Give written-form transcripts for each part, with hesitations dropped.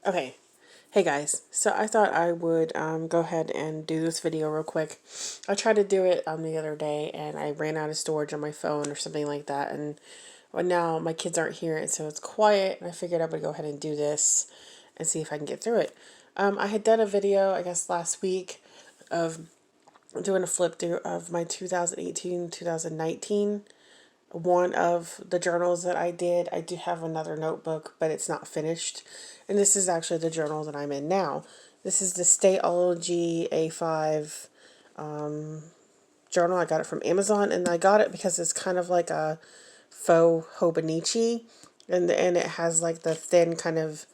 Okay, hey guys. So I thought I would go ahead and do this video real quick. I tried to do it the other day and I ran out of storage on my phone or something like that. And well, now my kids aren't here and so it's quiet. And I figured I would go ahead and do this and see if I can get through it. I had done a video, I guess last week, of doing a flip through of my 2018 2019. One of the journals that I did. I do have another notebook, but it's not finished. And this is actually the journal that I'm in now. This is the Stateology A5 journal. I got it from Amazon, and I got it because it's kind of like a faux Hobonichi, and it has like the thin kind of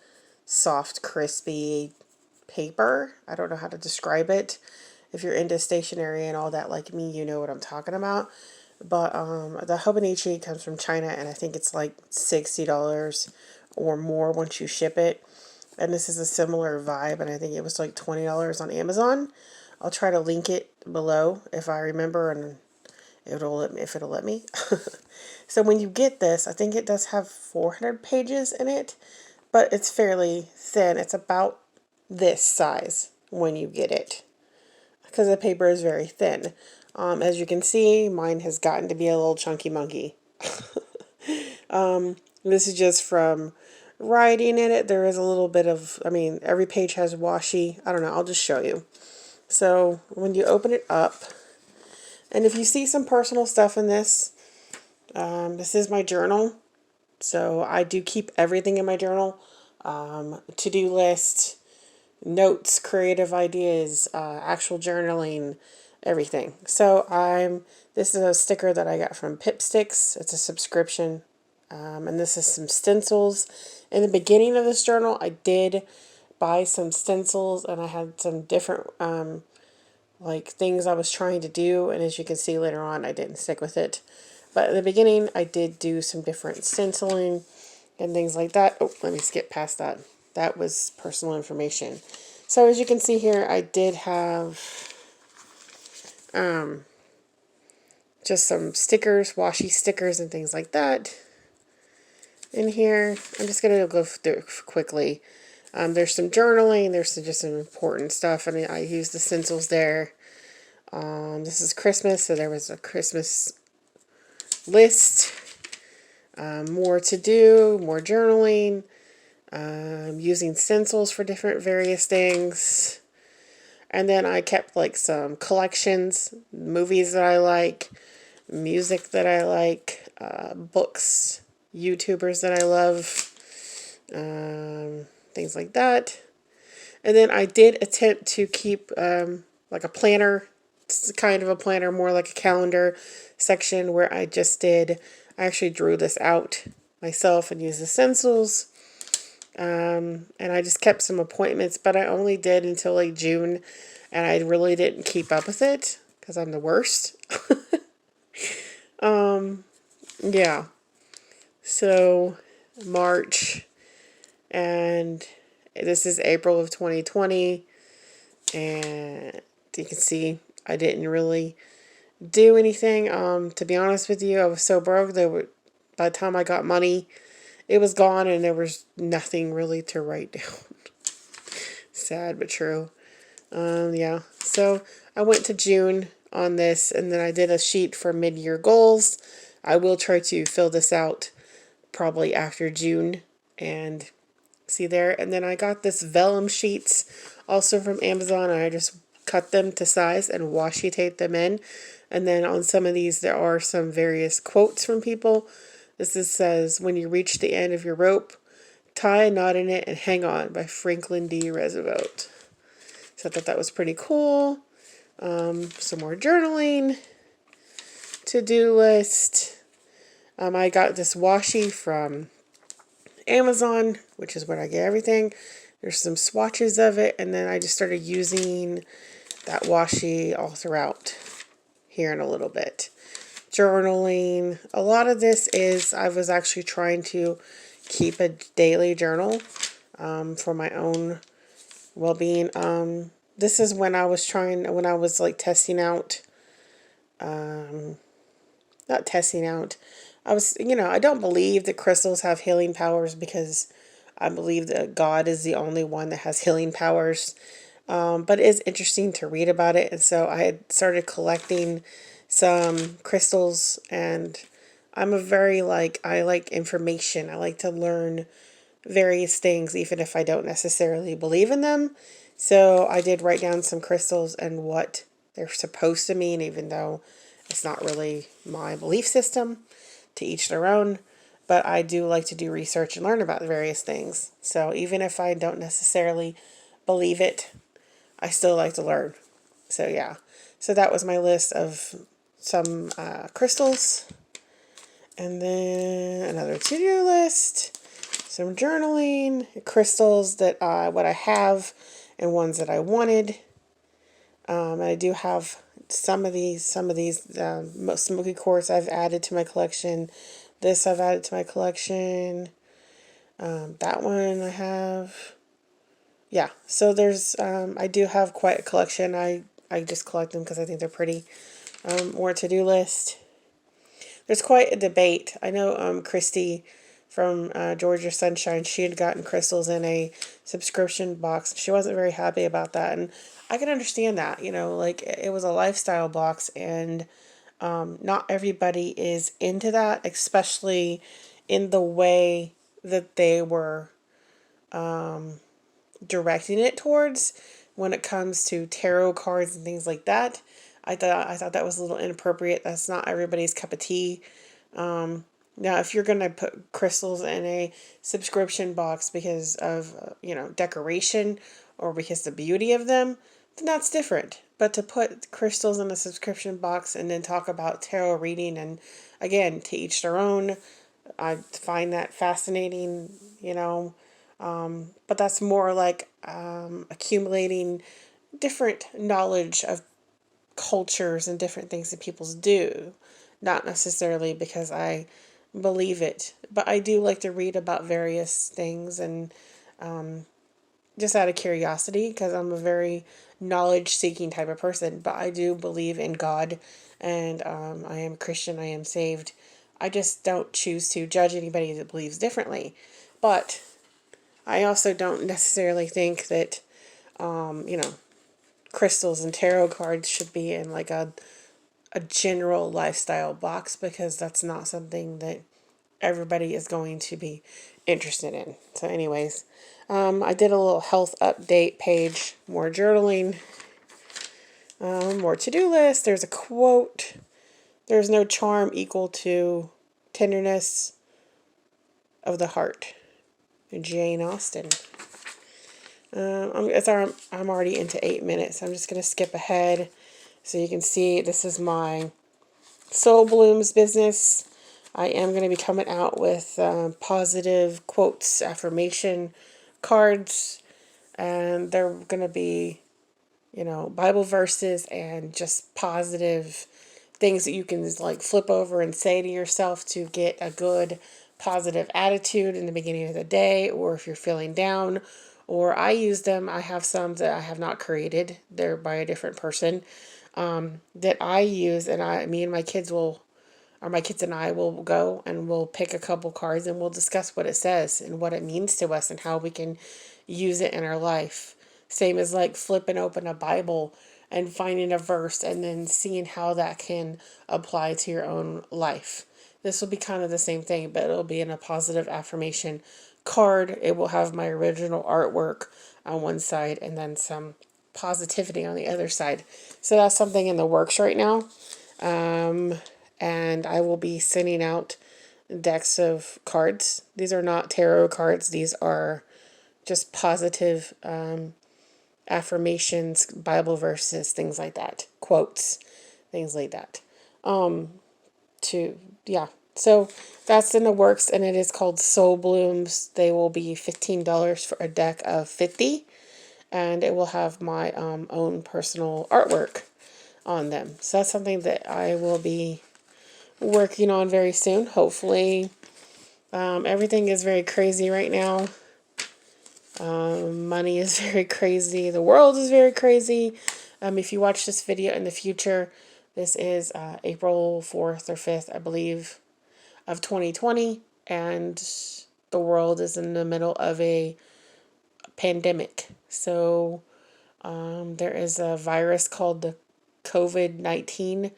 soft, crispy paper. I don't know how to describe it. If you're into stationery and all that like me, you know what I'm talking about. But the Hobonichi comes from China, and I think it's like $60 or more once you ship it. And this is a similar vibe, and I think it was like $20 on Amazon. I'll try to link it below if I remember, and it'll let me, if it'll let me. So when you get this, I think it does have 400 pages in it, but it's fairly thin. It's about this size when you get it because the paper is very thin. As you can see, mine has gotten to be a little chunky monkey. This is just from writing in it. There is a little bit of, I mean, every page has washi. I don't know, I'll just show you. So when you open it up, and if you see some personal stuff in this, this is my journal. So I do keep everything in my journal. To-do list, notes, creative ideas, actual journaling, everything. So this is a sticker that I got from Pipsticks. It's a subscription. And this is some stencils. In the beginning of this journal, I did buy some stencils, and I had some different like things I was trying to do, and as you can see later on, I didn't stick with it. But in the beginning, I did do some different stenciling and things like that. Oh, let me skip past that. That was personal information. So as you can see here, I did have just some stickers, washi stickers and things like that in here. I'm just going to go through it quickly. There's some journaling. There's just some important stuff. I mean, I used the stencils there. This is Christmas, so there was a Christmas list. More to do, more journaling. Using stencils for different various things. And then I kept like some collections, movies that I like, music that I like, books, YouTubers that I love, things like that. And then I did attempt to keep like a planner. It's kind of a planner, more like a calendar section where I actually drew this out myself and used the stencils. And I just kept some appointments, but I only did until like June, and I really didn't keep up with it because I'm the worst. Yeah. So March, and this is April of 2020, and you can see I didn't really do anything. To be honest with you, I was so broke that by the time I got money, it was gone, and there was nothing really to write down. Sad but true. Yeah. So I went to June on this, and then I did a sheet for mid-year goals. I will try to fill this out probably after June, and see there. And then I got this vellum sheets also from Amazon, and I just cut them to size and washi tape them in. And then on some of these, there are some various quotes from people. Says, "When you reach the end of your rope, tie a knot in it and hang on," by Franklin D. Roosevelt. So I thought that was pretty cool. Some more journaling, to-do list. I got this washi from Amazon, which is where I get everything. There's some swatches of it, and then I just started using that washi all throughout here in a little bit. Journaling. A lot of this is I was actually trying to keep a daily journal for my own well-being. This is when I was like testing out, not testing out. I don't believe that crystals have healing powers because I believe that God is the only one that has healing powers. But it is interesting to read about it. And so I had started collecting some crystals, and I'm a very I like information. I like to learn various things, even if I don't necessarily believe in them. So I did write down some crystals and what they're supposed to mean, even though it's not really my belief system. To each their own. But I do like to do research and learn about various things. So even if I don't necessarily believe it, I still like to learn. So yeah. So that was my list of some crystals. And then another to-do list. Some journaling. Crystals that what I have and ones that I wanted. I do have some of these smoky quartz I've added to my collection. This I've added to my collection. That one I have. Yeah, so there's, I do have quite a collection. I just collect them because I think they're pretty. More to-do list. There's quite a debate. I know Christy from Georgia Sunshine, she had gotten crystals in a subscription box. She wasn't very happy about that, and I can understand that. It was a lifestyle box, and not everybody is into that, especially in the way that they were directing it towards when it comes to tarot cards and things like that. I thought that was a little inappropriate. That's not everybody's cup of tea. Now, if you're gonna put crystals in a subscription box because of decoration or because the beauty of them, then that's different. But to put crystals in a subscription box and then talk about tarot reading, and again, to each their own. I find that fascinating, but that's more like accumulating different knowledge of cultures and different things that people do, not necessarily because I believe it, but I do like to read about various things, and just out of curiosity, because I'm a very knowledge seeking type of person. But I do believe in God, and I am Christian, I am saved. I just don't choose to judge anybody that believes differently. But I also don't necessarily think that, crystals and tarot cards should be in like a general lifestyle box, because that's not something that everybody is going to be interested in. So anyways, I did a little health update page, more journaling, more to-do list. There's a quote. There's no charm equal to tenderness of the heart. Jane Austen. I'm already into 8 minutes. I'm just going to skip ahead so you can see this is my Soul Blooms business. I am going to be coming out with positive quotes, affirmation cards, and they're going to be, Bible verses and just positive things that you can flip over and say to yourself to get a good positive attitude in the beginning of the day, or if you're feeling down. Or I use them. I have some that I have not created. They're by a different person that I use, and me and my kids my kids and I will go and we'll pick a couple cards and we'll discuss what it says and what it means to us and how we can use it in our life. Same as flipping open a Bible and finding a verse and then seeing how that can apply to your own life. This will be kind of the same thing, but it'll be in a positive affirmation card. It will have my original artwork on one side and then some positivity on the other side. So that's something in the works right now. And I will be sending out decks of cards. These are not tarot cards. These are just positive affirmations, Bible verses, things like that, quotes, things like that. So that's in the works, and it is called Soul Blooms. They will be $15 for a deck of 50, and it will have my own personal artwork on them. So that's something that I will be working on very soon, hopefully. Everything is very crazy right now. Money is very crazy. The world is very crazy. If you watch this video in the future, this is April 4th or 5th, I believe, of 2020. And the world is in the middle of a pandemic. So there is a virus called the COVID-19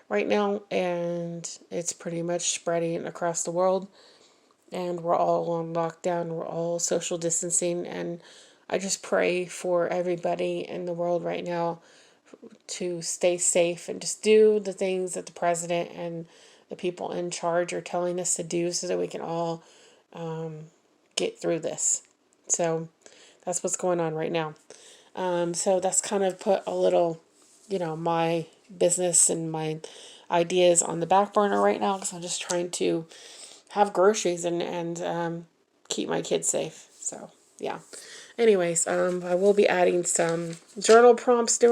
right now, and it's pretty much spreading across the world. And we're all on lockdown, we're all social distancing, and I just pray for everybody in the world right now to stay safe and just do the things that the president and the people in charge are telling us to do so that we can all get through this. So that's what's going on right now. So that's kind of put a little, my business and my ideas on the back burner right now because I'm just trying to have groceries and keep my kids safe. So, yeah. Anyways, I will be adding some journal prompts throughout